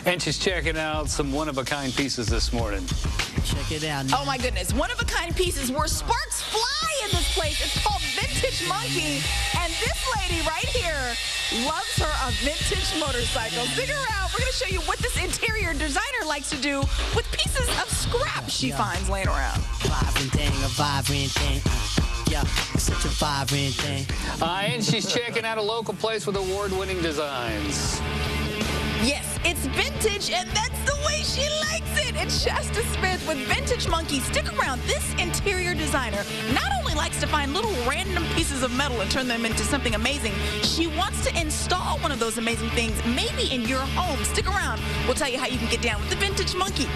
And she's checking out some one-of-a-kind pieces this morning. Check it out. Oh, my goodness. One-of-a-kind pieces where sparks fly in this place. It's called Vintage Monkey. And this lady right here loves her a vintage motorcycle. Stick around. We're going to show you what this interior designer likes to do with pieces of scrap she finds laying around. Vibrant thing. Yeah, it's such a vibrant thing. And she's checking out a local place with award-winning designs. Yes, it's vintage, and that's the way she likes it. It's Shasta Smith with Vintage Monkey. Stick around. This interior designer not only likes to find little random pieces of metal and turn them into something amazing, she wants to install one of those amazing things maybe in your home. Stick around. We'll tell you how you can get down with the Vintage Monkey.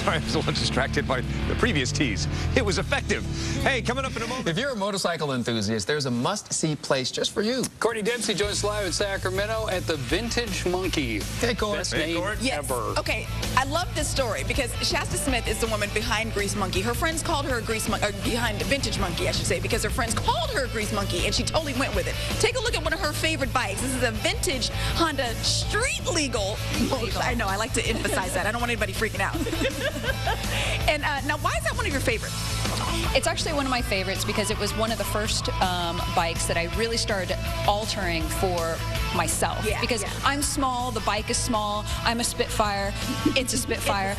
Sorry, I was a little distracted by the previous tease. It was effective. Hey, coming up in a moment. If you're a motorcycle enthusiast, there's a must-see place just for you. Courtney Dempsey joins live in Sacramento at the Vintage Monkey. Hey, Court. Best name ever. Okay, I love this story because Shasta Smith is the woman behind Grease Monkey. Her friends called her a Grease Monkey, or behind Vintage Monkey, I should say, because her friends called her a Grease Monkey, and she totally went with it. Take a look at one of her favorite bikes. This is a vintage Honda street legal. I know, I like to emphasize that. I don't want anybody freaking out. And now, why is that one of your favorites? It's actually one of my favorites because it was one of the first bikes that I really started altering for myself. Because I'm small, the bike is small, I'm a Spitfire, it's a Spitfire.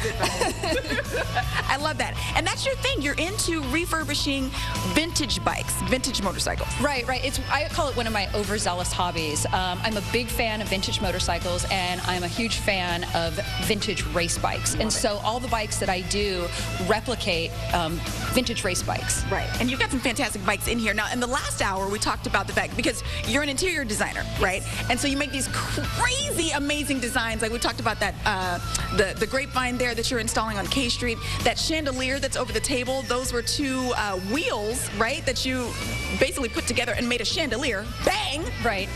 I love that. And that's your thing. You're into refurbishing vintage bikes, vintage motorcycles. Right. I call it one of my overzealous hobbies. I'm a big fan of vintage motorcycles, and I'm a huge fan of vintage race bikes. And so all the bikes that I do replicate vintage race bikes. Right. And you've got some fantastic bikes in here. Now, in the last hour, we talked about the fact, because you're an interior designer, right? And so you make these crazy, amazing designs. Like we talked about that, the grapevine there that you're installing on K Street, that chandelier that's over the table. Those were two wheels, right, that you basically put together and made a chandelier. Bang! Right.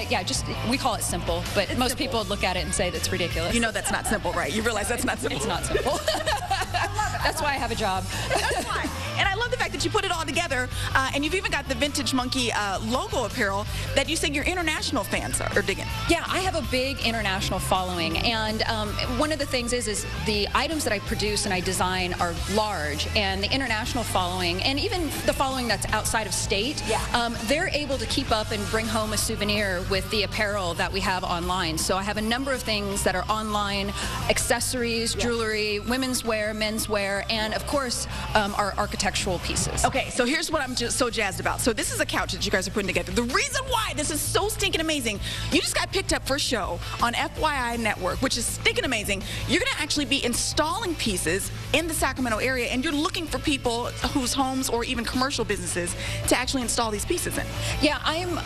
Yeah, we call it simple, but most people look at it and say that's ridiculous. You know that's not simple, right? You realize that's not simple. It's not simple. That's why I have a job. That's why. And I love the fact that you put it all together, and you've even got the Vintage Monkey logo apparel that you say your international fans are digging. Yeah, I have a big international following, and one of the things is the items that I produce and I design are large, and the international following, and even the following that's outside of state, they're able to keep up and bring home a souvenir with the apparel that we have online. So I have a number of things that are online, accessories, jewelry, women's wear, men's wear, and of course our architectural pieces. Okay, so here's what I'm just so jazzed about. So this is a couch that you guys are putting together. The reason why this is so stinking amazing, you just got picked up for a show on FYI Network, which is stinking amazing. You're going to actually be installing pieces in the Sacramento area, and you're looking for people whose homes or even commercial businesses to actually install these pieces in. Yeah, I'm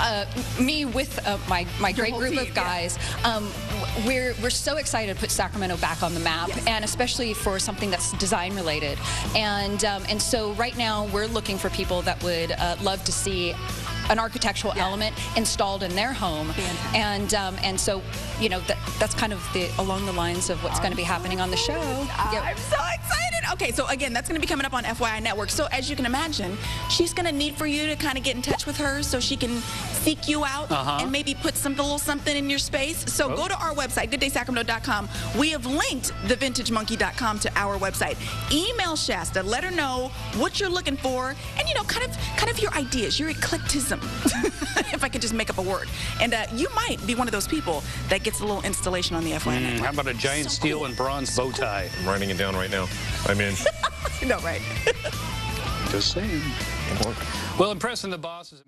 me with my great group of guys. We're so excited to put Sacramento back on the map, and especially for something that's design related. And so right now we're looking for people that would love to see an architectural element installed in their home. And so, you know, that's kind of along the lines of what's going to be happening on the show. I'm so excited. Okay, so again, that's going to be coming up on FYI Network. So as you can imagine, she's going to need for you to kind of get in touch with her so she can seek you out and maybe put a little something in your space. So go to our website, gooddaysacramento.com. We have linked thevintagemonkey.com to our website. Email Shasta, let her know what you're looking for, and you know, kind of your ideas, your eclecticism, if I could just make up a word. And you might be one of those people that gets a little installation on the FYI Network. How about a giant steel and bronze bow tie? I'm writing it down right now. I'm in. No, right. Just saying. Well, impressing the bosses.